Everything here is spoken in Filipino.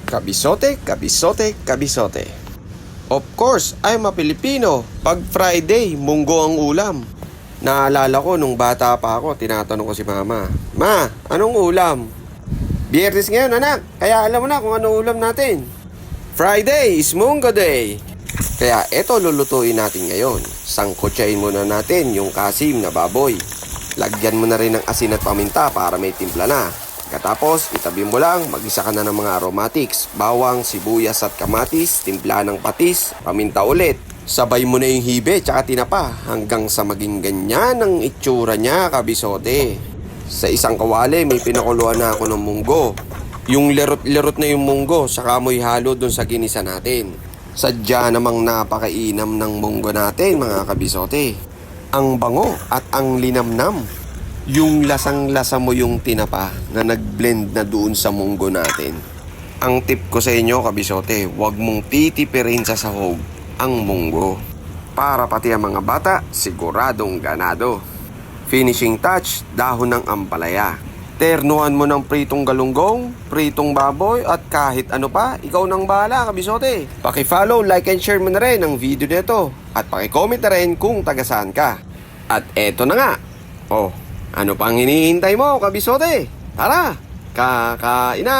Kabisote, kabisote, kabisote. Of course, I'm a Pilipino. Pag Friday, munggo ang ulam. Naalala ko nung bata pa ako, tinatanong ko si mama, Ma, anong ulam? Biyernes ngayon anak, kaya alam mo na kung anong ulam natin. Friday is munggo day. Kaya eto lulutuin natin ngayon. Sangkotsahin muna natin yung kasim na baboy. Lagyan mo na rin ng asin at paminta para may timpla na. Katapos, itabi mo lang, mag-isa ka na ng mga aromatics, bawang, sibuyas at kamatis, timpla ng patis, paminta ulit. Sabay mo na yung hibe tsaka tinapa hanggang sa maging ganyan ang itsura niya, kabisote. Sa isang kawali, may pinakuluan na ako ng munggo. Yung lerot-lerot na yung munggo, saka mo'y halo dun sa ginisa natin. Sadya namang napakainam ng munggo natin, mga kabisote. Ang bango at ang linamnam. Yung lasang-lasa mo yung tinapa na nag-blend na doon sa munggo natin. Ang tip ko sa inyo, kabisote, huwag mong titipirin sa sahog ang munggo. Para pati ang mga bata, siguradong ganado. Finishing touch, dahon ng ampalaya. Ternuhan mo ng pritong galunggong, pritong baboy, at kahit ano pa, ikaw nang bahala, kabisote. Paki-follow, like, and share mo na rin ang video nito. At paki-comment na rin kung taga-saan ka. At eto na nga. Oh, ano pang hinihintay mo, kabisote? Tara, kakain na!